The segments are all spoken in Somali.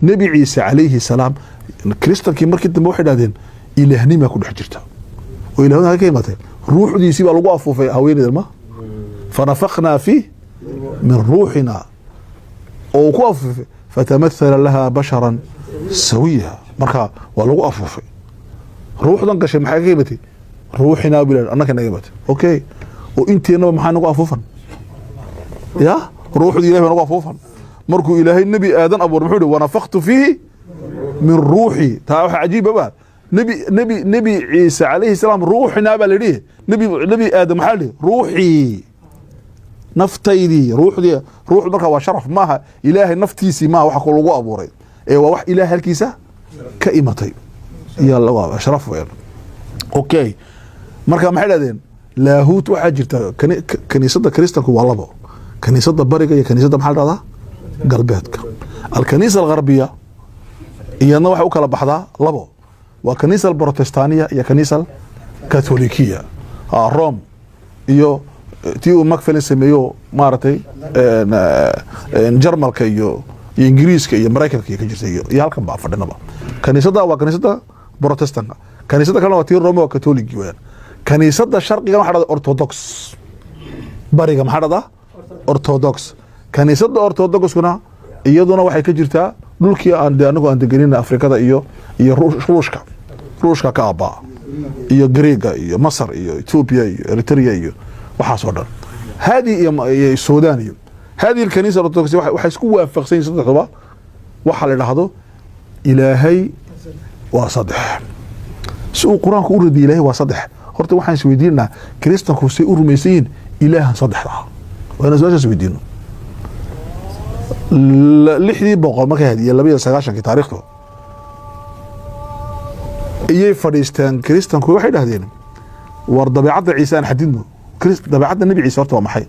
نبي عيسى عليه السلام كريستال كي مركي دمو waxay dhaadeen ilaahnimaa ku dhex jirta oo ilaahna ka imatay ruuxdiisi baa lagu afuufay haweeneyda ma فنفخنا فيه من روحنا oo ku afuufay فتمثل لها بشرا سويا marka waa lagu afuufay ruuxdan gashay maxay ka imatay ruuxina bilaa annaka naga imatay okay oo inteena maxaa nagu afuufan ya ruuxdu ilaahay nagu afuufan markuu ilaahay nabi aadan abuur muxuu yiri ونفخت فيه من روحي taa waxa cajiib ah نبي عيسى عليه السلام روحنا baa leeyahay nabi aadam maxaa leeyahay ruuxi naftaydi ruuxdi marka waa sharaf maaha ilaahay naftiisi ma waxa ku lagu abuuray ee waa wax ilaahay halkiisa ka imatay ya Allah sharaf weyn okay marka maxay leedeen laahut waxa jirta kaniisada kristanku waa labo kaniisada bariga iyo kaniisada maxaa dhada galbeedka alkaniisa algharbiya iyana waxa u kala baxdaa labo waa kaniisa protestaniya iyo kaniisa katolikiya Rome iyo tii uu Macpherson sameeyo maaratay Jarmalka iyo Ingiriiska iyo Mareykanka ka jirtay iyo halkan baa fadhinaba kaniisada waa kaniisada protestant kaniisada kale waa tii Rome oo Catholic weeyaan kaniisada sharqiga waxa dhada orthodox bariga maxaa dhada orthodox kaniisada orthodoxkuna iyaduna waxay ka jirtaa dhulkii anagu aan deganina Afrikada iyo ruushka ka aba iyo Greega iyo Masar iyo Ethiopia iyo Eritrea iyo waxaasoo dhan هذه iyo Suudaan iyo هذه الكنيسة الأرثوذكسية waxay isku waafaqsan saddexdaba waxa la yiraahdo ilaahay waa saddex si uu quraanku u ridi ilaahay waa saddex horta waxaan isweydiinaa kristanku si u rumaysan ilaahan saddexda waana su'aasha isweydiino lixdii boqol markay hadiyay 290 taariikhdu iyay fadhiistaan kristanku waxay dhahdeen war dabeecadda Ciise aan xadidno dabeecadda nabi Ciise horta waa maxay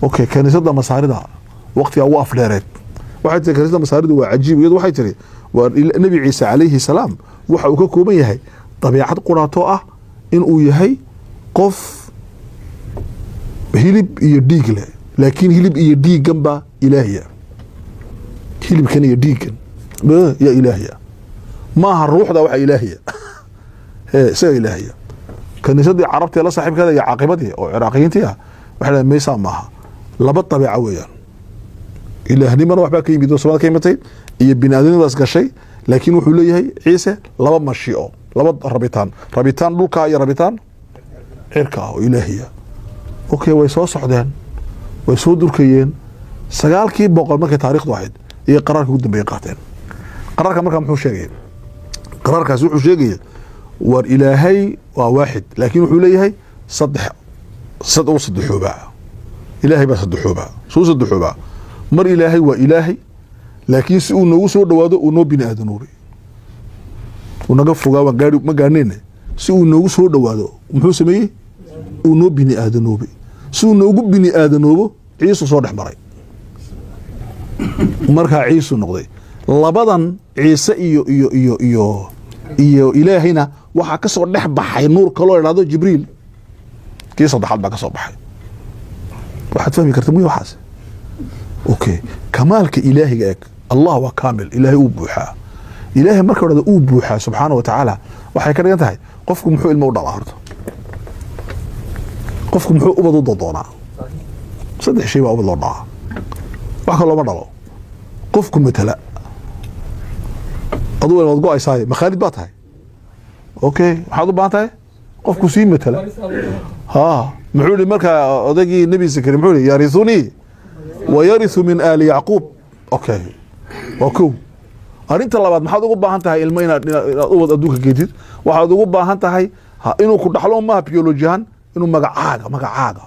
okay kaniisada masaarida waqtiga ugu afdheereed waxay tahay kaniisada masaarida waa cajiib iyadu waxay tiri waa nabi Ciise calayhi salaam waxa uu ka kooban yahay dabeecad quraato ah in uu yahay qof hilib iyo dhiig leh laakiin hilib iyo dhiigan ba ilaahiya hilibkan iyo dhiigan ya ilaahiya maaha ruuxda waxa ilaahiya isaga ilaahiya kaniisadii carabta la saaxiibkeeda iyo caaqibadii oo ciraaqiyiintii ah waxa meeysa maaha laba tabiica weeyaan ilaahnimana waxba ka yimid oo Soomaaliya ka yimatay iyo binaadamadaas gashay laakiin wuxuu leeyahay Ciise laba mashiico laba rabitaan dhulka iyo rabitaan cirka oo ilaahiya okay way soo socdeen way soo durkayeen 9kii boqol markay taariikhdu ahayd iyo qaraarka ugu dambeeyay qaateen qaraarka markaa muxuu sheegay qaraarkaas wuxuu sheegay war ilaahay waa waaxid laakiin wuxuu leeyahay saddexooba ilaahay baa saddexooba mar ilaahay waa ilaahay laakiin si uu noogu soo dhawaado uu noo bini aadanoobay uu naga fogaa waan gaari ma gaarneen si uu noogu soo dhawaado muxuu sameeyay uu noo bini aadanoobay si uu noogu bini aadanoobo Ciise soo dhaxmaray marka Ciise noqday labadan Ciise iyo ilaahayna waxa ka soo dhex baxay nuur kale oo yiraahdo Jibriil kii saddexaad baa ka soo baxay waxaad fahmi kartaa muu waxaas okay kamaalka ilaahiga eeg Allah waa kaamil ilaahay uu buuxaa ilaahay marka hore uu buuxaa subhanahu wa ta'ala waxay ka dhigan tahay qofku muxuu ilmo u dhalaa horta qofku muxuu u wada doonaa saddex shay baa u wada dhalaa wax kale ma dhalo qofku matala aduu wad go'aysaay makhalid baa tahay okay waxaad u baahan tahay qofku sii matala muxuu li marka odagii nabi Zakariya muxuu li yarithuni wa yarithu min ali yaqub okay okay arinta labaad maxaad ugu baahan tahay ilmo inaad u wad adduunka geedid waxaad ugu baahan tahay inuu ku dhaxlo ma biologiyan inuu magacaaga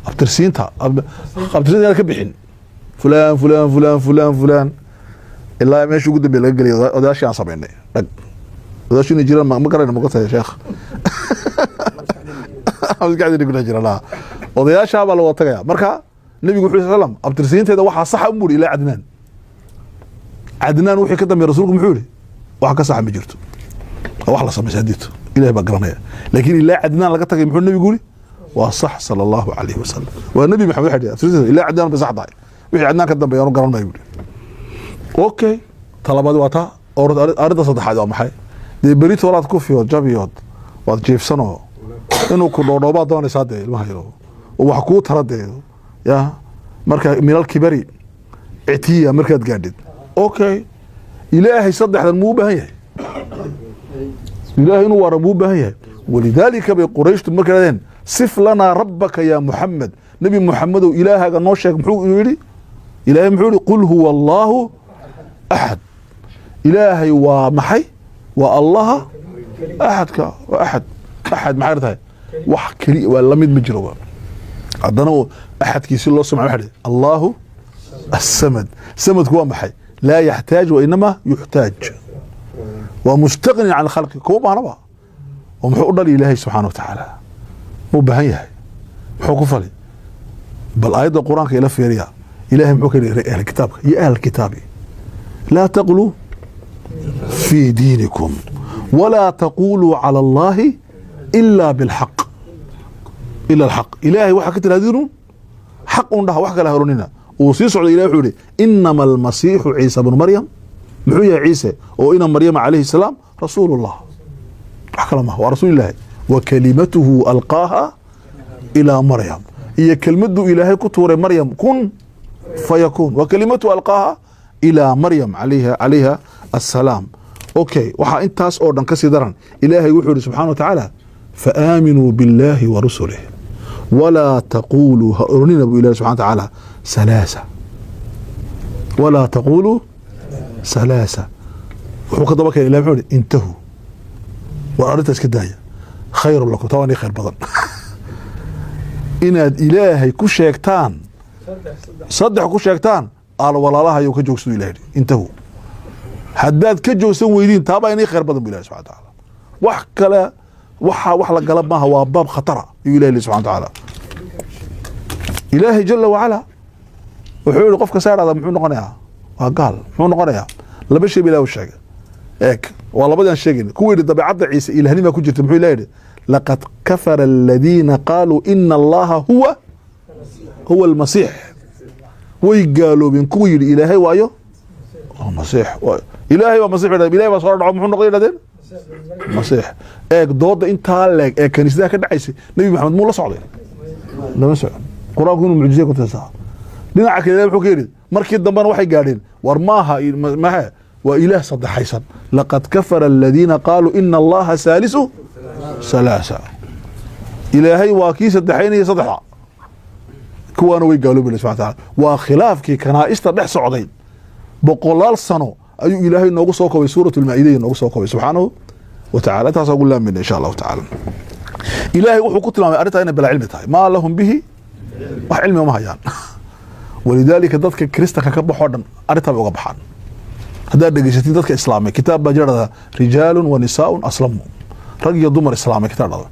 abtirsiinta ka bixin fulan ilaa meesha ugu dambeeyay laga galay odaashii aan sameynay odaashii jiraan ma garanayno maqtay sheekh aan gaadhay dhigna jirana odayaasha baa loo tagaya marka nabigu wuxuu sallam abtirsiinteeda waxa sax u muri ilaa Adnaan wixii ka dambeeyay rasuulku muxuu yiri wax ka sax ma jirto wax la sameeyay hadito ilaahay baa garanaya laakiin ilaa Adnaan laga tagay muxuu nabigu yiri waa sax sallallahu alayhi wasallam waa nabi maxamed xadiis ilaa Adnaan ba sax daay wixii Adnaan ka dambeeyay garan maayo okay طلبات واتا أرد صدح هذا محي دي بريت ولاد كوفيود جابيود واد جيفسنو إنه كل رباط دون يصدق المهيرو وحكوا تردد يا مركا ميلال كبري اعتيه مركا تقعد أوكي إلهي صدح هذا مو بهيه إلهي إنه ورا مو بهيه ولذلك بقريش المركا صف لنا ربك يا محمد نبي محمد وإلهك نوشك محو يري إلهي محو قل هو الله أحد إلهي ومحي والله أحد وأحد أحد معرضها وحكري ولا مد مجربه عندنا أحد كيس الله سمع واحد الله السمد سمد هو محي لا يحتاج وإنما يحتاج ومستغني عن خلقه كوما نبا ومحو لإلهي سبحانه وتعالى مو بهيه محو كفلي بل آيات القرآن كي يلف يريها إلهي محو كي أهل الكتاب يا أهل الكتاب لا تغلوا في دينكم ولا تقولوا على الله إلا بالحق إلا الحق إلهي وحكت الهديرون حق عندها وحكى لهروننا وصيص على إلهي حولي إنما المسيح عيسى بن مريم محوية عيسى وإن مريم عليه السلام رسول الله حكى لما هو رسول الله وكلمته ألقاها إلى مريم هي كلمته إلهي كتور مريم كن فيكون وكلمته ألقاها إلى مريم عليها السلام أوكي وحا انتاس أوردن كسي دران إلهي وحوري سبحانه وتعالى فآمنوا بالله ورسله ولا تقولوا هؤلاء أبو إله سبحانه وتعالى سلاسة ولا تقولوا سلاسة وحكا ضبك إلهي وحوري انتهوا وأردت اسكدايا خير لكم طواني خير بضن إناد إلهي كشيكتان صدح كشيكتان قال ولا الله يو كجوسو إلهي انتهوا حداد كجوسو ويدين تابا إني خير بضن بالله سبحانه وتعالى وحكلا وحلا قلب ما هو باب خطرة إلهي سبحانه وتعالى إلهي جل وعلا وحول قفك سائر هذا محو نقنيها وقال محو نقنيها لبشي بلا وشاق ايك والله بدأ الشيقين كوير طبيعة عيسى إلهي ما كنت محو إلهي لقد كفر الذين قالوا إن الله هو المسيح ويقالوا من كوير إلهي وأيو المسيح إلهي ومسيح إلهي وصار محو نقنيها لدين مسيح ايك ضد انت هالك ايك كنيسة كده عيسى نبي محمد مو لا صعدين لما سعد قرآن كونه معجزة كنت ساعة لنا كده محو كيري مركي الدنبان وحي قاعدين ورماها ما وإله صدق حيسن لقد كفر الذين قالوا إن الله ثالث ثلاثة إلهي واكيس الدحين صدحها كوانو ويقالوا بالله سبحانه وتعالى وخلاف كي كنائس تبع صعدين بقولال سنو أي إلهي نوغو سوكوي سورة المائدة نوغو سوكوي سبحانه وتعالى تاسقول الله من إن شاء الله تعالى إلهي وحو كتلا ما أردت أنا بلا علم تاي ما لهم به وح علمي وما هيان ولذلك ضدك كريستك كبح وردن أردت بقى بحان هذا دقيقتين ضدك إسلامي كتاب بجرد رجال ونساء أسلموا رجل ضمر إسلامي كتاب هذا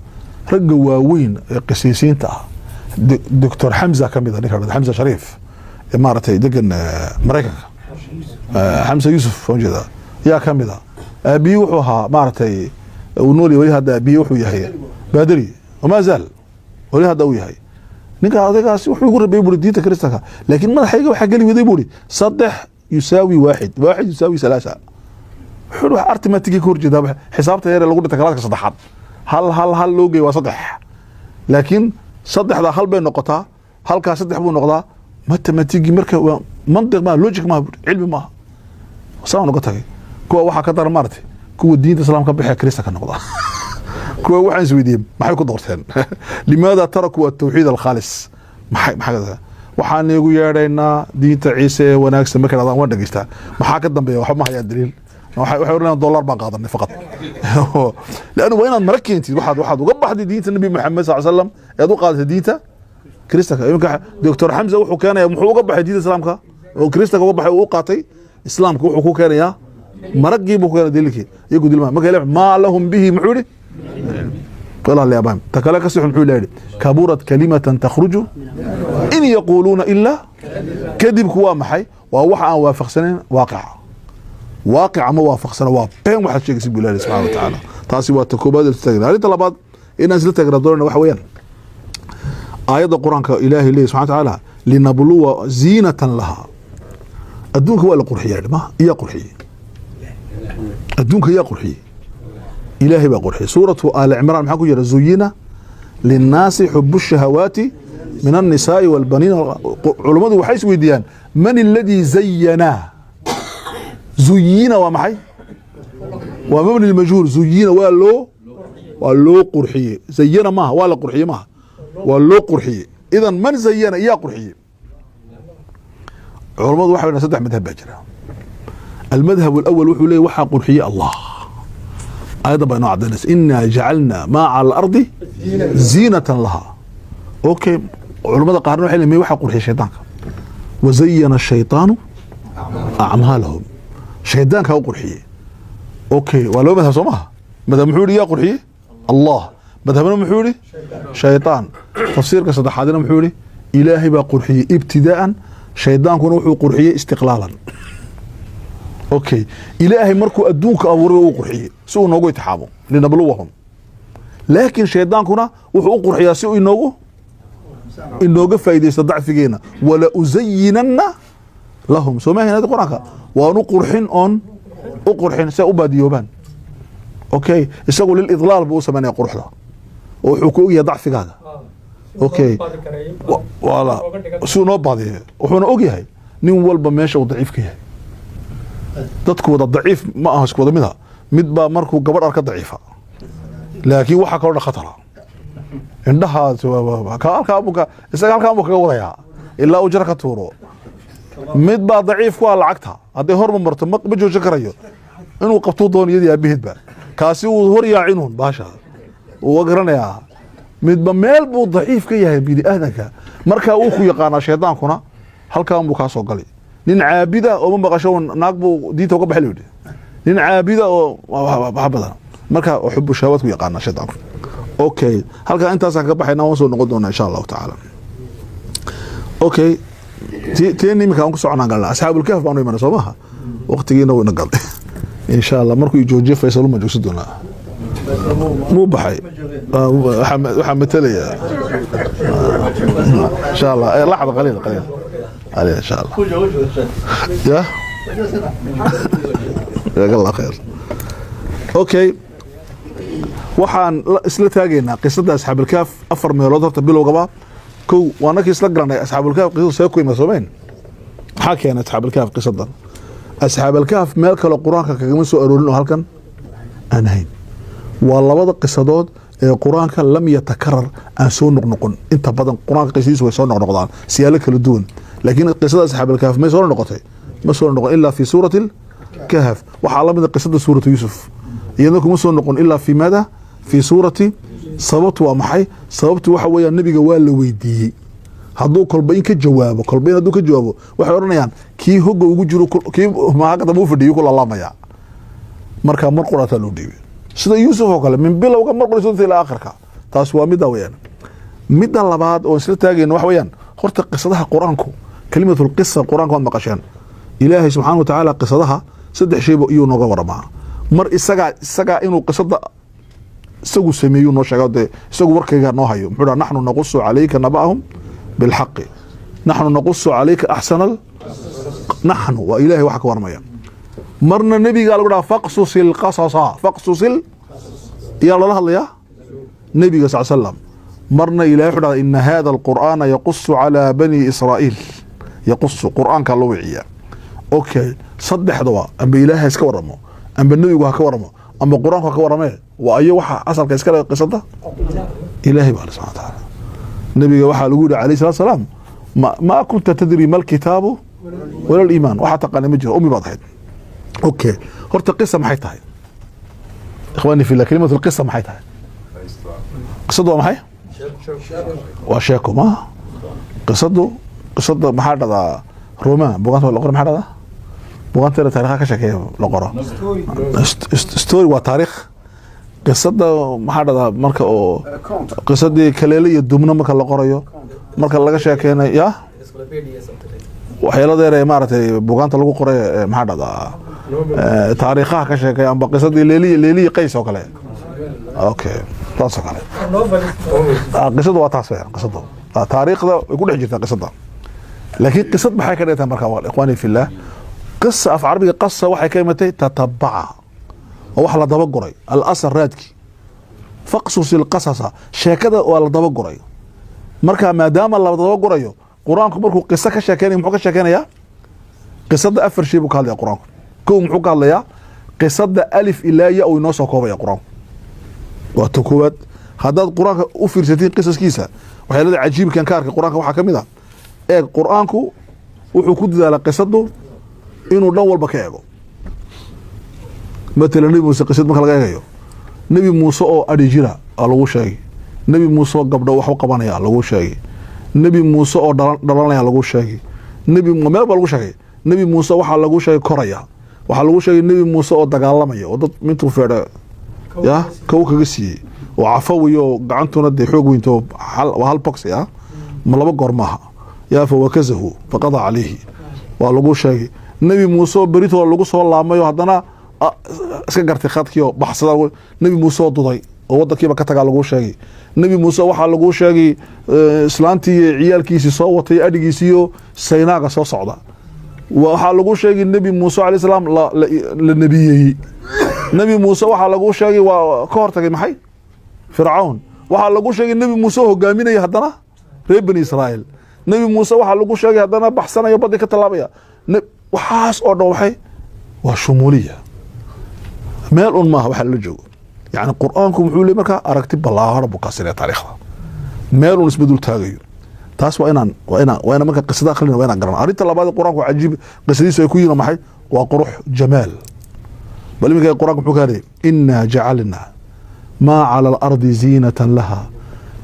رجل واوين قسيسين تا دكتور حمزة كميدا حمزة شريف إمارتي دقن مريكا حمزة يوسف وجدا يا كميدا أبي وحوها مارتي ونولي ولي هذا أبي وحو يحيى بادري وما زال ولي هذا وياهي نيكا هذا وحو يقول بيقول دينتا كريستك لكن ما حاجه حاجه لي بيقول صدح يساوي واحد يساوي ثلاثة حلو ارتماتيكي كورجدا حسابته ير لو دتكلادك صدحات هل لوغي وصدح لكن صدح دا هل بين نقطه halka saddex buu noqdaa mathematics marka mantiq ma logic ma cilmi ma soo noqo tagay kuwa waxa ka dar martay kuwa diinta islaamka bixi kirista ka noqda kuwa waxaan isweydiin maxay ku doorteen limaada taraku at-tawhid al-khalis maxay waxaan igu yeedhaynaa diinta ciise wanaagsan marka aan waan dhageystaa maxaa ka dambeeya waxa ma haya daliil waxay oranayaan dollar baan qaadanay faqad laana waa inaad marakeentid waxaad uga baxday diinta nabi maxamed sallallahu alayhi wasallam ee u qaadatay diinta كريستك يمكن دكتور حمزة وحو كان محو قبح دين إسلامك وكريستك وقبح وقاتي إسلامك وحو كان يا مرقي بو كان ديلك يقول ديلما ما لهم به محوري قال الله يا بام تكلك سيح محولي كبرت كلمة تخرج إن يقولون إلا كذب كوا محي ووحا وافق سنين واقع ما وافق سنة وابين واحد شيء يسيب الله سبحانه وتعالى تاسي واتكوباد التقرير هذه طلبات إن أنزلت تقرير وحويا آيات القرآن كإله الله سبحانه وتعالى لنبلو زينة لها الدون هو القرحية ما هي قرحية الدنك يا قرحي إلهي بقرحي. سورة آل عمران محاكو جرى زينا للناس حب الشهوات من النساء والبنين. علماء وحيس ويديان من الذي زيناه؟ زينا ومحي ومبني المجهول. زينا واللو قرحي. زينا ما ولا قرحي ما واللو قرحي. إذا من زينا يا قرحي. علماء وحي سدح مذهب باجرة. المذهب الأول وحي وحى قرحي الله أيضا بأنه عدنس إنا جعلنا ما على الأرض زينة لها. أوكي علماء قارنوا حين ما يوحى قرحي الشيطان وزين الشيطان أعمالهم. شيطان كهو قرحي. أوكي ولو مذهب سماها مذهب محوري يا قرحي الله مذهبنا محوري شيطان. تفسير قصة حادنا محوري إلهي بقرحي ابتداء شيطان كون وحو قرحي استقلالا. اوكي الهي مركو ادونك اوري او قرحيه سو نوغو يتحابو لنبلوهم. لكن شيطانكنا وحو قرحيا سو انوغو فايديست ضعفينا ولا ازينن لهم. سو ما هنا قرانك وانو قرحين اون او قرحين سي وباديوبان. اوكي اسقوا للاضلال بو سمانيا قرخدا وحو كوغيا ضعفيغادا. اوكي ولا سو نو بادي وحنا اوغيahay nin walba meesha uu daciif ka yahay. dadku wada daciif ma aha isku wada mid baa markuu gabadh arka daciifa laakiin waxa kala khatara indhaha halka isaga halka kaga wadaya ilaa uu jar ka tuuro. mid baa daciif ku lacagta haday horma marto ma joojin karayo inuu qabto dooniyadii aabihidba kaasi uu hor yaacinuun baasha uu garanaya. mid ba meel buu daciif ka yahay bini aadanka marka uu ku yaqaana shaytaankuna halkaan buu ka soo galay. nin caabida oo ma maqasho naag buu diinta uga baxay leeyahay. nin caabida oo badan marka xubbu shahawaadku yaqaana shaytaanku. okay halka intaas aan ka baxayna waan soo noqon doonaa insha Allah taala. okay tiin nimka aan ku soconaa galna asxaabul kahf baanu iman Soomaha waqtigiina uu nagal insha Allah markuu joojiyo Faysal ma joogsan doonaa مو بحي وحمد لي ان شاء الله لحظه قليله عليه ان شاء الله يا جزاك الله خير. اوكي waxaan isla taageynaa qisada asxaabul kaaf afar meelood horta bilowgaba kow waana isla garanay asxaabul kaaf qisada soo kuima Soomayn waxa keenay asxaabul kaaf qisadan. asxaabul kaaf meel kale quraanka kaga soo aroorin oo halkan aan ahayn. waa labada qisadood ee quraanka lam yatakarar aan soo noqnoqon. inta badan quraanka qisadiisu way soo noqnoqdaan siyaalo kala duwan laakiin qisada asxaabul kaaf ma soo noqotay ma soo noqon illa fi suuratil kahf. waxa la mid qisada suuratu yusuf iyadoo kuma soo noqon illa fi maada fi suurati sababtu waa maxay sababtu waxa weeyaan nabiga waa la weydiiyey hadduu kolba in ka jawaabo hadduu ka jawaabo waxay oranayaan kii hogga ugu jiro kii maaqada uu fadhiyo ku lalaamaya marka mar quraata loo dhiibay sida yusuf oo kale min bilowga mar quraata ilaa aakhirka. taas waa mid weeyaan. mid labaad oo isla taageen wax weeyaan horta qisadaha quraanku kalimatul qissa quraanku ma qasheen ilaahay subhanahu wa ta'ala qisadaha saddex shay iyo nooga waramaa. mar isaga inuu qisada isagu sameeyo noo sheegay isagu warkayga noo hayo muxuu nahnu naqussu alayka nabahum bil haqq nahnu naqussu alayka ahsanal nahnu wa ilaahi wax ka warmaya. marna nabiga lagu dhaaf faqsusil qasasa faqsusil ya Allah hadlaya nabiga sallallahu alayhi wasallam. marna ilaahi wuxuu dhaaf inna hadha alqur'ana yaqussu ala bani israa'il yaqussu qur'aanka loo wiciya. okay saddexdaba amba ilaahi iska waramo amba nabigu ha ka waramo amba quraanku ha ka waramee waa ayo waxa asalka iska leh qisada ilaahi baa subhanahu wa ta'ala. nabiga waxa lagu yiri alayhi salatu wasalam ma kunta tadri mal kitabu wala al iman waxa taqana ma jiro ummi baad ahayd. اوكي horta qissa maxay tahay ikhwani fi kalimatu alqissa maxay tahay qissadu maxay waa sheeko ma qissadu maxaa dhada Roma buugaanta la qoro maxaa dhada buugaanta taariikha ka sheekeeyo la qoro story waa taariikh. qissada maxaa dhada marka oo qissadii kaleele iyo dumna marka la qorayo marka laga sheekeenayo ya waxyaaladeer ee maartay buugaanta lagu qoray maxaa dhada taariikhaha ka sheekay amba qisadii leeli qays oo kale. okay taas oo kale qisadu waa taas weeyaan qisadu taariikhda ay ku dhex jirtaa qisada laakiin qisad maxay ka dhigtaa marka waa ikhwani fillah قصة أف عربي قصة waxay ka imatay تتبع wax la daba goray al-asr raadki faqsus al-qasasa sheekada waa la daba goray marka maadaama la daba gorayo quraanku markuu qiso ka sheekeenay muxuu ka sheekeenayaa qisada afar shay buu ka hadlayaa quraanku koow muxuu ka hadlayaa qisada alif ilaa ya oo inoo soo koobaya quraanku waa tokowaad haddaad quraanka u fiirsatiin qisaskiisa waxyaalaha cajiibkan ka arkay quraanka waxaa ka mid ah ee quraanku wuxuu ku dadaalaa qisadu inuu dhan walba ka eego مثلا نبي موسى قصة ما كلا جايو نبي موسى أو أديجرا على شيء نبي موسى قبل وحو قبانيا على شيء نبي موسى أو دلالة على شيء نبي ما على شيء نبي موسى وحال على شيء كوريا وحال شيء نبي موسى أو دجالمية وضد من توفير يا كوك جسي وعفويو قعنتو ندي حوق وينتو وهالبوكس يا ملابا قرمها يا فوكزه فقضى عليه وعلى شيء نبي موسى بريتو على صلى الله عليه وسلم iska gartay khadkiyo baxsada nabi muuse oo duday oo wadankiiba ka tagaa lagu sheegay nabi muuse waxa lagu sheegay islaantii ciyaalkiisii soo watay adhigiisiyo saynaaga soo socda waxa lagu sheegay nabi muuse alayhi salaam la nabiyay nabi muuse waxa lagu sheegay waa ka hortagay maxay fircaun waxa lagu sheegay nabi muuse hogaaminay hadana reer bani israa'iil nabi muuse waxa lagu sheegay hadana baxsanayo badii ka talaabaya waxaas oo dhan waxay waa shumuuliya meel un maaha waxa la joogo yani quraanku wuxuu leeyahay marka aragti ballaaran buu ka siray taariikhda meel un isbedel taagayo taas waa inaan marka qisada akhrina waa inaan garan arinta labaad quraanku cajiib qisadiisu ay ku yihiin maxay waa qurux jamaal bal imika quraanku wuxuu ka leeyahay inna ja'alna ma 'ala al-ardi zinatan laha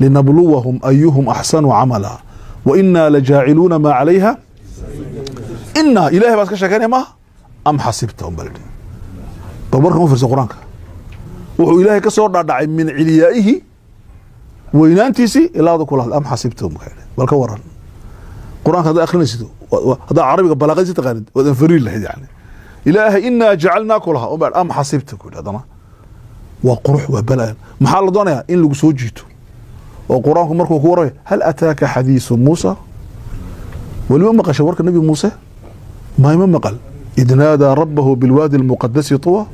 linabluwahum ayyuhum ahsanu 'amala wa inna laja'iluna ma 'alayha inna ilahi bas ka sheekanay ma am hasibtum baldi بمركم في القرآن وهو إلهي كسر داعي من عليائه وينانتيسي إلى هذا كله الأم حسبتهم بالكوران القرآن هذا آخر نسيته هذا عربي بلاغي تغاند وذا فريل له يعني إلهي إنا جعلنا كلها وبعد أم حسبتك هذا ما وقروح وبلاء محل ضنيا إن لو سوجيته وقرآنكم مركو كوري هل أتاك حديث موسى ولما مقش ورك النبي موسى ما يمقل إذ نادى ربه بالوادي المقدس طوى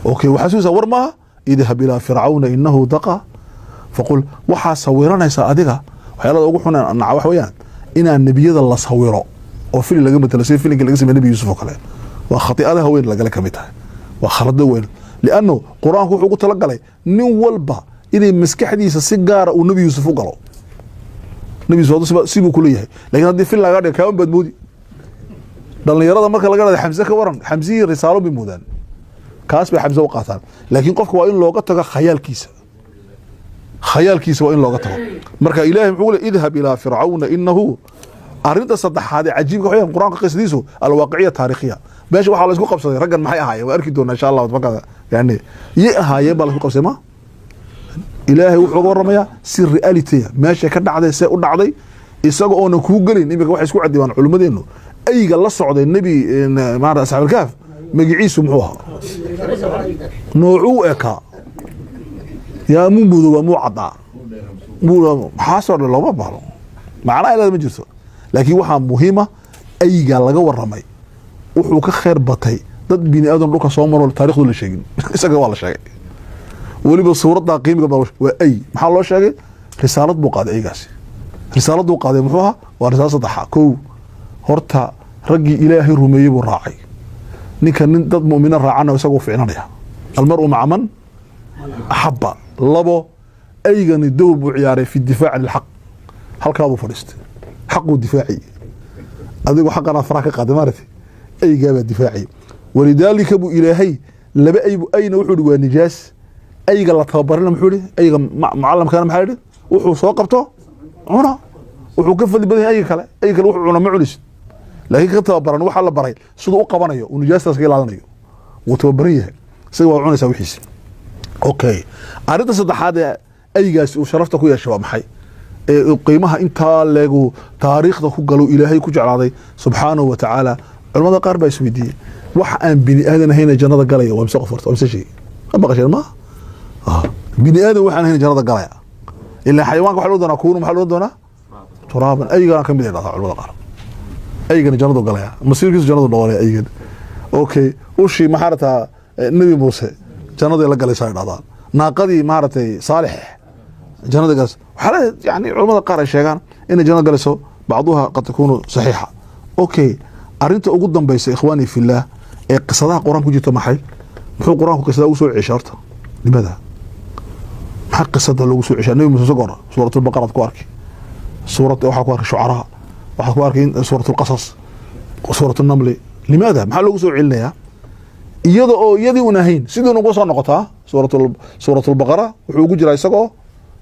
اوكي وحسوس ورما اذهب الى فرعون انه دقى فقل وحا صويرانيسا اديغا waxyaala ugu xun aan wax weeyaan inaan nabiyada la sawiro oo fili laga matalaysay filinka laga sameeyay nabi Yuusuf oo kale waa khati'ada haween laga kamid tahay waa khalad weyn liano quraanku wuxuu ku tala galay nin walba inay maskaxdiisa si gaar ah uu nabi Yuusuf u galo nabi Yuusuf si buu ku leeyahay laakiin hadii fil laga dhigay kaan badmoodi dhalinyarada marka laga dhado Xamza ka waran Xamzi risaalo bi mudan kaas bay Xamza u qaataan laakiin qofka waa in looga tago khayaalkiisa waa in looga tago marka ilaahay wuxuu leeyahay idhab ila fir'auna innahu arinta saddexaad ee cajiibka waxay quraanka qisadiisu alwaaqiya taariikhiya beesha waxa la isku qabsaday raggan maxay ahaayeen waa arki doonaa insha Allah wadbaqada yani ahaayeen baa la isku qabsaday ma ilaahay wuxuu waramayaa si reality meesha ka dhacday see u dhacday isaga oo ku galin imika wax isku cadiyaan culimadeenu ayga la socday nabi maara asxaab al-kahf magaciisu muxuu ahaa noocu eka yaa mumudu wa mu'ada muu xaasar lama baalo macna ila ma jirto laakiin waxa muhiima ayga laga waramay wuxuu ka khayr batay dad bini aadan dhulka soo maro taariikhdu la sheegin isaga waa la sheegay waliba suurada qiimiga waa ay maxaa loo sheegay risaalad buu qaaday aygaasi risaaladu qaaday muxuu ahaa waa risaalad saddex koow horta ragii ilaahay rumeeyay buu raacay ninka nin dad muumina raacana isagoo fiicnanaya almar'u ma'a man ahabba labo aygani dowr buu ciyaaray fi difaac al-haq halka buu fadhiistay xaqu difaaci adigu xaqana faraha ka qaaday maartay ayga baa difaaci walidaalika buu ilaahay laba aybu ayna wuxuu dhigaa nijaas ayga la tababarina muxuu dhig ayga macallimkana maxay dhig wuxuu soo qabto cuna wuxuu ka fadli badan ayga kale wuxuu cuna ma cunis laakiin ka tababaran waxa la baray sidoo u qabanayo uu nijaastaas ka ilaalinayo wuu tababaran yahay isaga waa cunaysa wixiisa okay arinta saddexaad aygaasi uu sharafta ku yeeshay waa maxay qiimaha inta leegu taariikhda ku galo ilaahay ku jeclaaday subhanahu wa ta'ala culimada qaar baa isweydiiyay wax aan bini aadan ahayn jannada galaya waa misqof horta waa shay ma qasheen ma bini aadan waxaan ahayn jannada galaya illa xayawaanka waxa loo doonaa kuunu waxa loo doonaa turaaban ayga kamid ah culimada qaar أيجن جنود قليا مصير كيس جنود نوالي أيجن أوكي وشي محارتها النبي موسى جنود يلا قلي صاير هذا ناقدي مهارتي صالح جنود قلس وحلا يعني علماء القارة شيئا إن جنود قلسوا بعضها قد تكون صحيحة أوكي أرنت أقدم بيس إخواني في الله قصدها قرآن كجيت محي محو قرآن قصدها وسوع عشرته لماذا؟ محق قصدها لو وسوع عشرة النبي موسى سقر سورة البقرة كوارك سورة وحكوارك شعراء وحكوارك سورة القصص وسورة النمل لماذا؟ محل لو وسوع علنا يدي ونهين سيدنا نقصها نقطها سورة البقرة وحقوق جرى يسقوا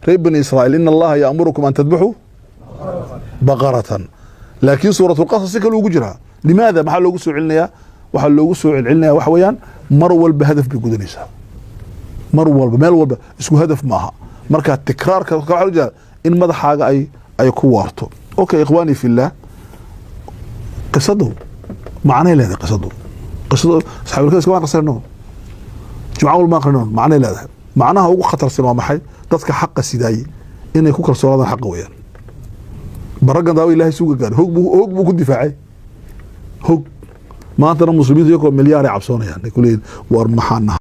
ريب بني إسرائيل إن الله يأمركم أن تذبحوا بقرة لكن سورة القصص كلو جرى لماذا؟ محل لو وسوع علنا وحل لو وسوع علنا وحويان مرول بهدف بجودنيسا مرول بمال والب اسمه هدف معها مركا التكرار كحاجة إن ماذا حاجة أي كوارتو أوكي إخواني في الله قصده معناه لا قصده أصحاب الكهف كمان قصرناه جمعوا ما قرنون معناه لا معناها هو خطر سنوا محي تذكر حق السداي إن يكون كرسول هذا حق ويان برجع داوي الله يسوق قال هو بكون دفاعي هو ما ترى المسلمين يكون مليار عبسون يعني كلين وارمحنا